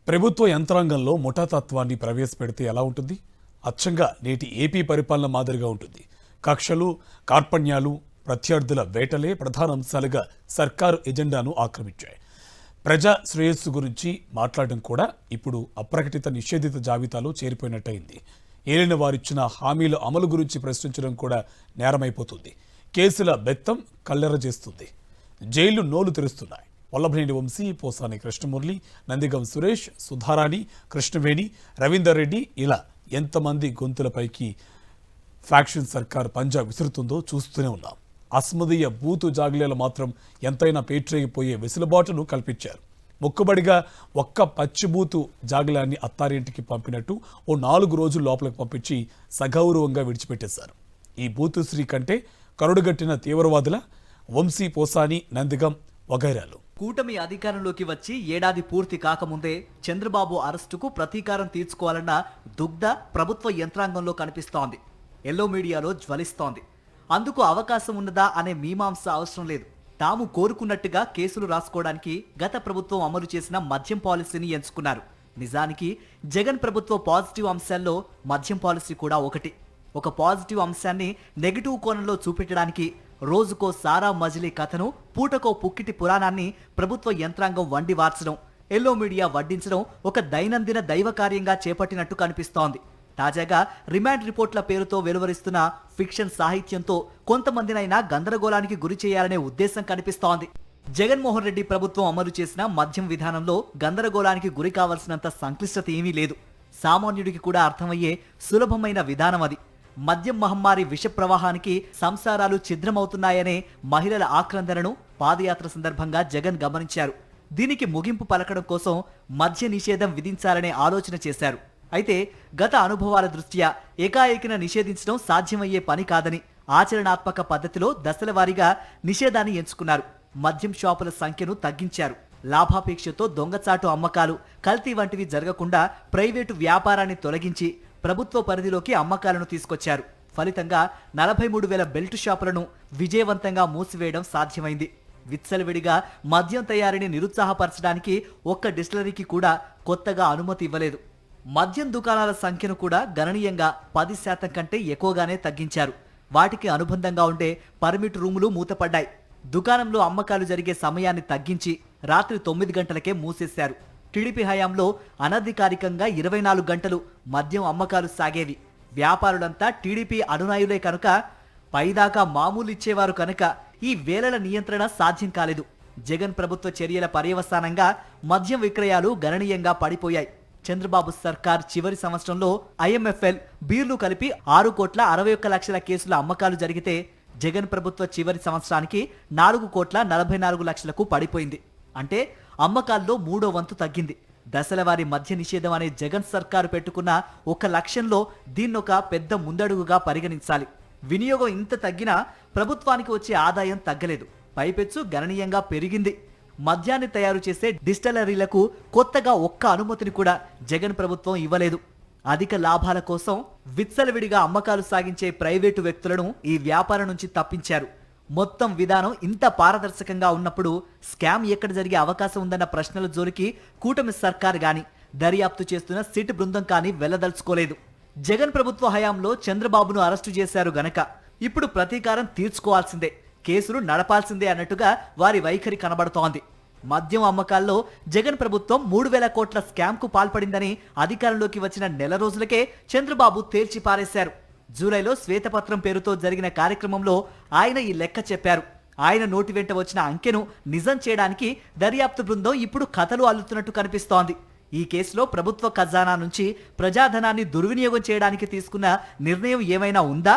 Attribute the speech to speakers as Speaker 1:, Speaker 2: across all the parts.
Speaker 1: ప్రభుత్వ యంత్రాంగంలో ముఠాతత్వాన్ని ప్రవేశపెడితే ఎలా ఉంటుంది? అచ్చంగా నేటి ఏపీ పరిపాలన మాదిరిగా ఉంటుంది. కక్షలు, కార్పణ్యాలు, ప్రత్యర్థుల వేటలే ప్రధాన అంశాలుగా సర్కారు ఎజెండాను ఆక్రమించాయి. ప్రజా శ్రేయస్సు గురించి మాట్లాడడం కూడా ఇప్పుడు అప్రకటిత నిషేధిత జాబితాలో చేరిపోయినట్టయింది. ఏలిన వారిచ్చిన హామీల అమలు గురించి ప్రశ్నించడం కూడా నేరమైపోతుంది. కేసుల బెత్తం కల్లెర చేస్తుంది. జైళ్లు నోలు తెరుస్తున్నాయి. వల్లభనేని వంశీ, పోసాని కృష్ణమురళి, నందిగం సురేష్, సుధారాణి, కృష్ణవేణి, రవీందర్ రెడ్డి ఇలా ఎంతమంది గొంతులపైకి ఫ్యాక్షన్ సర్కార్ పంజా విసురుతుందో చూస్తూనే ఉన్నాం. అస్మదీయ బూతు జాగ్లేలు మాత్రం ఎంతైనా పేట్రేగిపోయే వెసులుబాటును కల్పించారు. మొక్కుబడిగా ఒక్క పచ్చిబూతు జాగ్లాన్ని అత్తారింటికి పంపినట్టు ఓ 4 రోజుల లోపలికి పంపించి సగౌరవంగా విడిచిపెట్టేశారు. ఈ బూతుశ్రీ కంటే కరుడుగట్టిన తీవ్రవాదుల వంశీ, పోసాని, నందిగం వగైరాలు.
Speaker 2: కూటమి అధికారంలోకి వచ్చి ఏడాది పూర్తి కాకముందే చంద్రబాబు అరెస్టుకు ప్రతీకారం తీర్చుకోవాలన్న దుగ్ధ ప్రభుత్వ యంత్రాంగంలో కనిపిస్తోంది. ఎల్లో మీడియాలో జ్వలిస్తోంది. అందుకు అవకాశం ఉన్నదా అనే మీమాంస అవసరం లేదు. తాము కోరుకున్నట్టుగా కేసులు రాసుకోవడానికి గత ప్రభుత్వం అమలు చేసిన మద్యం పాలసీని ఎంచుకున్నారు. నిజానికి జగన్ ప్రభుత్వ పాజిటివ్ అంశాల్లో మద్యం పాలసీ కూడా ఒకటి. ఒక పాజిటివ్ అంశాన్ని నెగిటివ్ కోణంలో చూపెట్టడానికి రోజుకో సారా మజిలీ కథను, పూటకో పుక్కిటి పురాణాన్ని ప్రభుత్వ యంత్రాంగం వండి వార్చడం, ఎల్లో మీడియా వడ్డించడం ఒక దైనందిన దైవ కార్యంగా చేపట్టినట్టు కనిపిస్తోంది. తాజాగా రిమాండ్ రిపోర్ట్ల పేరుతో వెలువరిస్తున్న ఫిక్షన్ సాహిత్యంతో కొంతమందినైనా గందరగోళానికి గురి చేయాలనే ఉద్దేశం కనిపిస్తోంది. జగన్మోహన్ రెడ్డి ప్రభుత్వం అమలు చేసిన మద్యం విధానంలో గందరగోళానికి గురి కావాల్సినంత సంక్లిష్టత ఏమీ లేదు. సామాన్యుడికి కూడా అర్థమయ్యే సులభమైన విధానం అది. మద్యం మహమ్మారి విష ప్రవాహానికి సంసారాలు ఛిద్రమవుతున్నాయనే మహిళల ఆక్రందనను పాదయాత్ర సందర్భంగా జగన్ గమనించారు. దీనికి ముగింపు పలకడం కోసం మద్య నిషేధం విధించాలనే ఆలోచన చేశారు. అయితే గత అనుభవాల దృష్ట్యా ఏకాఏకిన నిషేధించడం సాధ్యమయ్యే పని కాదని ఆచరణాత్మక పద్ధతిలో దశల వారీగా నిషేధాన్ని ఎంచుకున్నారు. మద్యం షాపుల సంఖ్యను తగ్గించారు. లాభాపేక్షతో దొంగచాటు అమ్మకాలు, కల్తీ వంటివి జరగకుండా ప్రైవేటు వ్యాపారాన్ని తొలగించి ప్రభుత్వ పరిధిలోకి అమ్మకాలను తీసుకొచ్చారు. ఫలితంగా 43,000 బెల్ట్ షాపులను విజయవంతంగా మూసివేయడం సాధ్యమైంది. విచ్చలవిడిగా మద్యం తయారీని నిరుత్సాహపరచడానికి ఒక్క డిస్టిలరీకి కూడా కొత్తగా అనుమతి ఇవ్వలేదు. మద్యం దుకాణాల సంఖ్యను కూడా గణనీయంగా 10% కంటే ఎక్కువగానే తగ్గించారు. వాటికి అనుబంధంగా ఉండే పర్మిట్ రూములు మూతపడ్డాయి. దుకాణంలో అమ్మకాలు జరిగే సమయాన్ని తగ్గించి రాత్రి 9 గంటలకే మూసేశారు. టీడీపీ హయాంలో అనధికారికంగా 24 గంటలు మద్యం అమ్మకాలు సాగేవి. వ్యాపారులంతా టీడీపీ అనునాయులే కనుక, పైదాకా మామూలు ఇచ్చేవారు కనుక ఈ వేలల నియంత్రణ సాధ్యం కాలేదు. జగన్ ప్రభుత్వ చర్యల పర్యవసానంగా మద్యం విక్రయాలు గణనీయంగా పడిపోయాయి. చంద్రబాబు సర్కార్ చివరి సంవత్సరంలో ఐఎంఎఫ్ఎల్, బీర్లు కలిపి 6,61,00,000 కేసుల అమ్మకాలు జరిగితే జగన్ ప్రభుత్వ చివరి సంవత్సరానికి 4,44,00,000కు పడిపోయింది. అంటే అమ్మకాల్లో 3వ వంతు తగ్గింది. దశలవారీ మద్య నిషేధం అనే జగన్ సర్కారు పెట్టుకున్న ఒక లక్ష్యంలో దీన్నొక పెద్ద ముందడుగుగా పరిగణించాలి. వినియోగం ఇంత తగ్గినా ప్రభుత్వానికి వచ్చే ఆదాయం తగ్గలేదు. పైపెచ్చు గణనీయంగా పెరిగింది. మద్యాన్ని తయారు చేసే డిస్టిలరీలకు కొత్తగా ఒక్క అనుమతిని కూడా జగన్ ప్రభుత్వం ఇవ్వలేదు. అధిక లాభాల కోసం విచ్చలవిడిగా అమ్మకాలు సాగించే ప్రైవేటు వ్యక్తులను ఈ వ్యాపారం నుంచి తప్పించారు. మొత్తం విధానం ఇంత పారదర్శకంగా ఉన్నప్పుడు స్కామ్ ఎక్కడ జరిగే అవకాశం ఉందన్న ప్రశ్నల జోలికి కూటమి సర్కార్ గాని, దర్యాప్తు చేస్తున్న సిట్ బృందం కానీ వెళ్లదలుచుకోలేదు. జగన్ ప్రభుత్వ హయాంలో చంద్రబాబును అరెస్టు చేశారు గనక ఇప్పుడు ప్రతీకారం తీర్చుకోవాల్సిందే, కేసులు నడపాల్సిందే అన్నట్టుగా వారి వైఖరి కనబడుతోంది. మద్యం అమ్మకాల్లో జగన్ ప్రభుత్వం 3,000 కోట్ల స్కామ్కు పాల్పడిందని అధికారంలోకి వచ్చిన నెల రోజులకే చంద్రబాబు తేల్చి పారేశారు. జూలైలో శ్వేతపత్రం పేరుతో జరిగిన కార్యక్రమంలో ఆయన ఈ లెక్క చెప్పారు. ఆయన నోటి వెంట వచ్చిన అంకెను నిజం చేయడానికి దర్యాప్తు బృందం ఇప్పుడు కథలు అల్లుతున్నట్టు కనిపిస్తోంది. ఈ కేసులో ప్రభుత్వ ఖజానా నుంచి ప్రజాధనాన్ని దుర్వినియోగం చేయడానికి తీసుకున్న నిర్ణయం ఏమైనా ఉందా?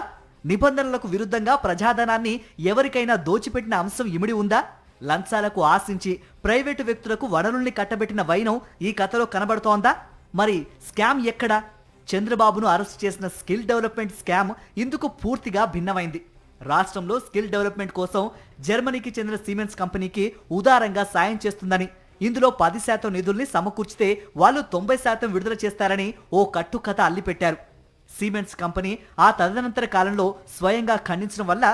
Speaker 2: నిబంధనలకు విరుద్ధంగా ప్రజాధనాన్ని ఎవరికైనా దోచిపెట్టిన అంశం ఇమిడి ఉందా? లంచాలకు ఆశించి ప్రైవేటు వ్యక్తులకు వనరుల్ని కట్టబెట్టిన వైనం ఈ కథలో కనబడుతోందా? మరి స్కామ్ ఎక్కడా? చంద్రబాబును అరెస్ట్ చేసిన స్కిల్ డెవలప్మెంట్ స్కామ్ ఇందుకు పూర్తిగా భిన్నమైంది. రాష్ట్రంలో స్కిల్ డెవలప్మెంట్ కోసం జర్మనీకి చెందిన సిమెంట్స్ కంపెనీకి ఉదారంగా సాయం చేస్తుందని, ఇందులో 10% నిధుల్ని సమకూర్చితే వాళ్ళు 90% విడుదల చేస్తారని ఓ కట్టుకథ అల్లిపెట్టారు. సిమెంట్స్ కంపెనీ ఆ తదనంతర కాలంలో స్వయంగా ఖండించడం వల్ల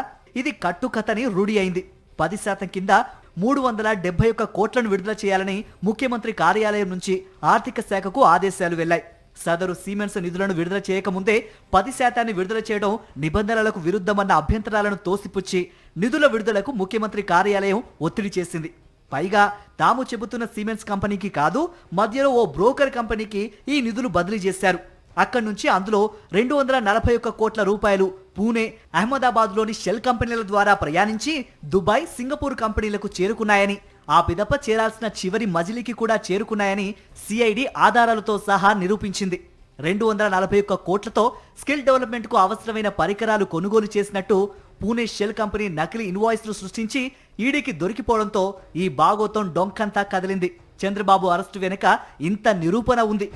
Speaker 2: ఇది కట్టుకథని రూఢి అయింది. 10% కింద 371 కోట్లను విడుదల చేయాలని ముఖ్యమంత్రి కార్యాలయం నుంచి ఆర్థిక శాఖకు ఆదేశాలు వెళ్లాయి. సదరు సిమెంట్స్ నిధులను విడుదల చేయకముందే 10% విడుదల చేయడం నిబంధనలకు విరుద్ధమన్న అభ్యంతరాలను తోసిపుచ్చి నిధుల విడుదలకు ముఖ్యమంత్రి కార్యాలయం ఒత్తిడి చేసింది. పైగా తాము చెబుతున్న సిమెంట్స్ కంపెనీకి కాదు, మధ్యలో ఓ బ్రోకర్ కంపెనీకి ఈ నిధులు బదిలీ చేశారు. అక్కడి నుంచి అందులో 241 కోట్ల రూపాయలు పూణే, అహ్మదాబాద్లోని షెల్ కంపెనీల ద్వారా ప్రయాణించి దుబాయ్, సింగపూర్ కంపెనీలకు చేరుకున్నాయని, ఆ పిదప చేరాల్సిన చివరి మజిలీకి కూడా చేరుకున్నాయని సిఐడి ఆధారాలతో సహా నిరూపించింది. 241 కోట్లతో స్కిల్ డెవలప్మెంట్ కు అవసరమైన పరికరాలు కొనుగోలు చేసినట్టు పూణే షెల్ కంపెనీ నకిలీ ఇన్వాయిస్లు సృష్టించి ఈడీకి దొరికిపోవడంతో ఈ బాగోతం డొంకంతా కదిలింది. చంద్రబాబు అరెస్టు వెనుక ఇంత నిరూపణ ఉంది.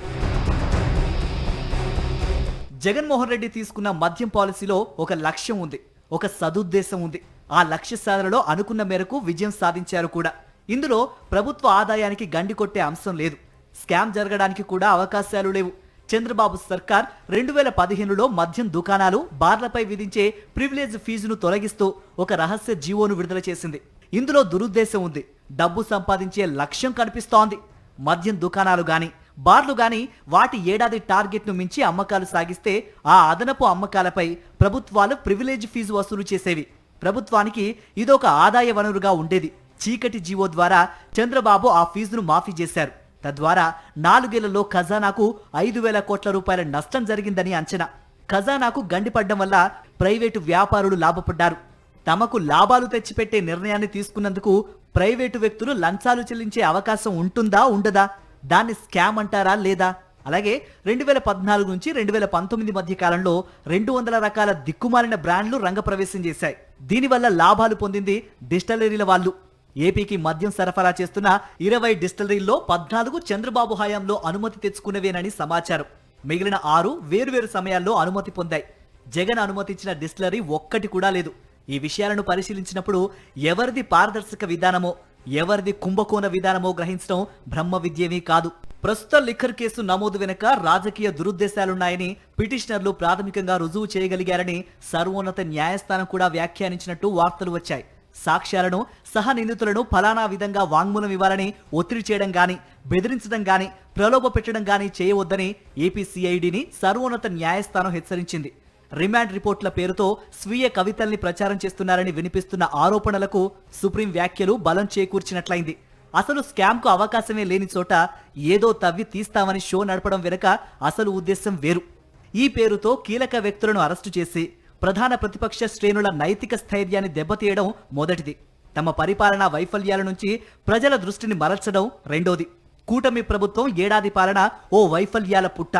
Speaker 2: జగన్మోహన్ రెడ్డి తీసుకున్న మద్యం పాలసీలో ఒక లక్ష్యం ఉంది, ఒక సదుద్దేశం ఉంది. ఆ లక్ష్య సాధనలో అనుకున్న మేరకు విజయం సాధించారు కూడా. ఇందులో ప్రభుత్వ ఆదాయానికి గండి కొట్టే అంశం లేదు, స్కామ్ జరగడానికి కూడా అవకాశాలు లేవు. చంద్రబాబు సర్కార్ 2015లో మద్యం దుకాణాలు, బార్లపై విధించే ప్రివిలేజ్ ఫీజును తొలగిస్తూ ఒక రహస్య జీవోను విడుదల చేసింది. ఇందులో దురుద్దేశం ఉంది, డబ్బు సంపాదించే లక్ష్యం కనిపిస్తోంది. మద్యం దుకాణాలు గాని, బార్లు గాని వాటి ఏడాది టార్గెట్ ను మించి అమ్మకాలు సాగిస్తే ఆ అదనపు అమ్మకాలపై ప్రభుత్వాలు ప్రివిలేజ్ ఫీజు వసూలు చేసేవి. ప్రభుత్వానికి ఇదొక ఆదాయ వనరుగా ఉండేది. చీకటి జీవో ద్వారా చంద్రబాబు ఆ ఫీజును మాఫీ చేశారు. తద్వారా 4 ఏళ్లలో ఖజానాకు 5,000 కోట్ల రూపాయల నష్టం జరిగిందని అంచనా. ఖజానాకు గండిపడ్డం వల్ల ప్రైవేటు వ్యాపారులు లాభపడ్డారు. తమకు లాభాలు తెచ్చిపెట్టే నిర్ణయాన్ని తీసుకున్నందుకు ప్రైవేటు వ్యక్తులు లంచాలు చెల్లించే అవకాశం ఉంటుందా, ఉండదా? దాన్ని స్కామ్ అంటారా, లేదా? అలాగే 2014 నుంచి 2019 మధ్య కాలంలో 200 రకాల దిక్కుమాలిన బ్రాండ్లు రంగప్రవేశం చేశాయి. దీనివల్ల లాభాలు పొందింది డిస్టిలరీల వాళ్ళు. ఏపీకి మద్యం సరఫరా చేస్తున్న 20 డిస్టిలరీల్లో 14 చంద్రబాబు హయాంలో అనుమతి తెచ్చుకున్నవేనని సమాచారం. మిగిలిన 6 వేర్వేరు సమయాల్లో అనుమతి పొందాయి. జగన్ అనుమతించిన డిస్టిలరీ ఒక్కటి కూడా లేదు. ఈ విషయాలను పరిశీలించినప్పుడు ఎవరిది పారదర్శక విధానమో, ఎవరిది కుంభకోణ విధానమో గ్రహించడం బ్రహ్మ విద్యేమీ కాదు. ప్రస్తుత లిక్కర్ కేసు నమోదు వెనుక రాజకీయ దురుద్దేశాలున్నాయని పిటిషనర్లు ప్రాథమికంగా రుజువు చేయగలిగారని సర్వోన్నత న్యాయస్థానం కూడా వ్యాఖ్యానించినట్టు వార్తలు వచ్చాయి. సాక్ష్యాలను, సహ నిందితులను ఫలానా విధంగా వాంగ్మూలం ఇవ్వాలని ఒత్తిడి చేయడం గాని, బెదిరించడం గాని, ప్రలోభ పెట్టడం గాని చేయవద్దని ఏపీ సిఐడిని సర్వోన్నత న్యాయస్థానం హెచ్చరించింది. రిమాండ్ రిపోర్ట్ల పేరుతో స్వీయ కవితల్ని ప్రచారం చేస్తున్నారని వినిపిస్తున్న ఆరోపణలకు సుప్రీం వ్యాఖ్యలు బలం చేకూర్చినట్లయింది. అసలు స్కామ్ కు అవకాశమే లేని చోట ఏదో తవ్వి తీస్తామని షో నడపడం వెనుక అసలు ఉద్దేశం వేరు. ఈ పేరుతో కీలక వ్యక్తులను అరెస్టు చేసి ప్రధాన ప్రతిపక్ష శ్రేణుల నైతిక స్థైర్యాన్ని దెబ్బతీయడం మొదటిది. తమ పరిపాలనా వైఫల్యాల నుంచి ప్రజల దృష్టిని మరల్చడం రెండోది. కూటమి ప్రభుత్వం ఏడాది పాలన ఓ వైఫల్యాల పుట్ట.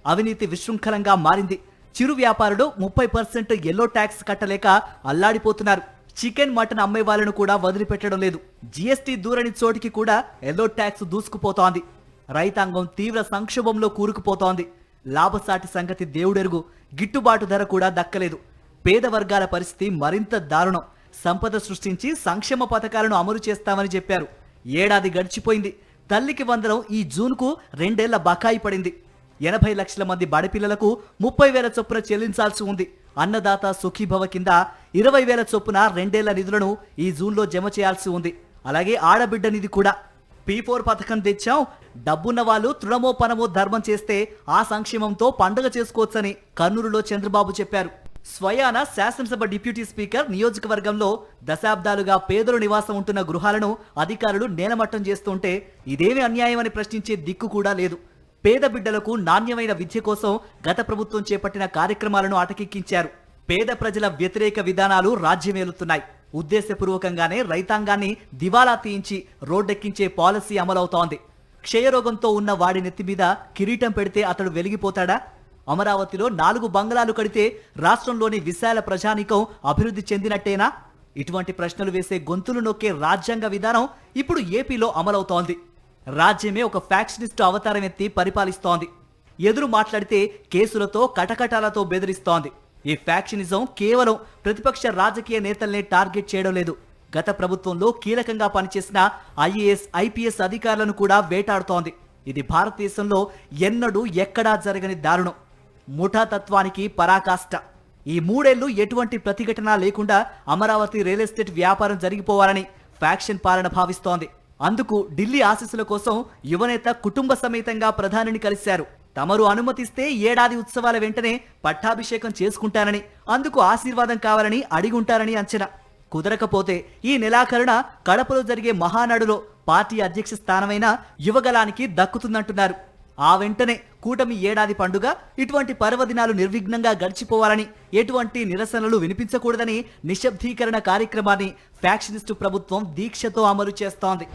Speaker 2: అవినీతి విశృంఖలంగా మారింది. చిరు వ్యాపారులు 30% ఎల్లో ట్యాక్స్ కట్టలేక అల్లాడిపోతున్నారు. చికెన్, మటన్ అమ్మే వాళ్ళను కూడా వదిలిపెట్టడం లేదు. జీఎస్టీ దూరని చోటికి కూడా ఎల్లో ట్యాక్స్ దూసుకుపోతోంది. రైతాంగం తీవ్ర సంక్షోభంలో కూరుకుపోతోంది. లాభసాటి సంగతి దేవుడెరుగు, గిట్టుబాటు ధర కూడా దక్కలేదు. పేద వర్గాల పరిస్థితి మరింత దారుణం. సంపద సృష్టించి సంక్షేమ పథకాలను అమలు చేస్తామని చెప్పారు. ఏడాది గడిచిపోయింది. తల్లికి వందనం ఈ జూన్కు 2 ఏళ్ల బకాయి పడింది. 80 లక్షల మంది బడిపిల్లలకు 30,000 చొప్పున చెల్లించాల్సి ఉంది. అన్నదాత సుఖీభవ కింద 20,000 చొప్పున 2 ఏళ్ల నిధులను ఈ జూన్లో జమ చేయాల్సి ఉంది. అలాగే ఆడబిడ్డ నిధి కూడా. P4 పథకం తెచ్చాం, డబ్బున్న వాళ్ళు తృణమో పనమో ధర్మం చేస్తే ఆ సంక్షేమంతో పండుగ చేసుకోవచ్చని కర్నూలులో చంద్రబాబు చెప్పారు. స్వయాన శాసనసభ డిప్యూటీ స్పీకర్ నియోజకవర్గంలో దశాబ్దాలుగా పేదలు నివాసం ఉంటున్న గృహాలను అధికారులు నేలమట్టం చేస్తుంటే ఇదేమి అన్యాయమని ప్రశ్నించే దిక్కు కూడా లేదు. పేద బిడ్డలకు నాణ్యమైన విద్య కోసం గత ప్రభుత్వం చేపట్టిన కార్యక్రమాలను అటకెక్కించారు. పేద ప్రజల వ్యతిరేక విధానాలు రాజ్యమేలుతున్నాయి. ఉద్దేశపూర్వకంగానే రైతాంగాన్ని దివాలా తీయించి రోడ్డెక్కించే పాలసీ అమలవుతోంది. క్షయరోగంతో ఉన్న వాడి నెత్తి మీద కిరీటం పెడితే అతడు వెలిగిపోతాడా? అమరావతిలో 4 బంగళాలు కడితే రాష్ట్రంలోని విశాల ప్రజానీకం అభివృద్ధి చెందినట్టేనా? ఇటువంటి ప్రశ్నలు వేసే గొంతులు నొక్కే రాజ్యాంగ విధానం ఇప్పుడు ఏపీలో అమలవుతోంది. రాజ్యమే ఒక ఫ్యాక్షనిస్టు అవతారం ఎత్తి పరిపాలిస్తోంది. ఎదురు మాట్లాడితే కేసులతో, కటకటాలతో బెదిరిస్తోంది. ఈ ఫ్యాక్షనిజం కేవలం ప్రతిపక్ష రాజకీయ నేతల్నే టార్గెట్ చేయడం లేదు. గత ప్రభుత్వంలో కీలకంగా పనిచేసిన ఐఏఎస్, ఐపీఎస్ అధికారులను కూడా వేటాడుతోంది. ఇది భారతదేశంలో ఎన్నడూ ఎక్కడా జరగని దారుణం. ముఠా తత్వానికి పరాకాష్ట. ఈ 3 ఏళ్లు ఎటువంటి ప్రతిఘటన లేకుండా అమరావతి రియల్ ఎస్టేట్ వ్యాపారం జరిగిపోవాలని ఫ్యాక్షన్ పాలన భావిస్తోంది. అందుకు ఢిల్లీ ఆశీస్సుల కోసం యువనేత కుటుంబ సమేతంగా ప్రధానిని కలిశారు. తమరు అనుమతిస్తే ఏడాది ఉత్సవాల వెంటనే పట్టాభిషేకం చేసుకుంటానని, అందుకు ఆశీర్వాదం కావాలని అడిగుంటారని అంచనా. కుదరకపోతే ఈ నెలాఖరున కడపలో జరిగే మహానాడులో పార్టీ అధ్యక్ష స్థానమైన యువగలానికి దక్కుతుందంటున్నారు. ఆ వెంటనే కూటమి ఏడాది పండుగ, ఇటువంటి పర్వదినాలు నిర్విఘ్నంగా గడిచిపోవాలని, ఎటువంటి నిరసనలు వినిపించకూడదని నిశ్శబ్దీకరణ కార్యక్రమాన్ని ఫ్యాక్షనిస్టు ప్రభుత్వం దీక్షతో అమలు చేస్తోంది.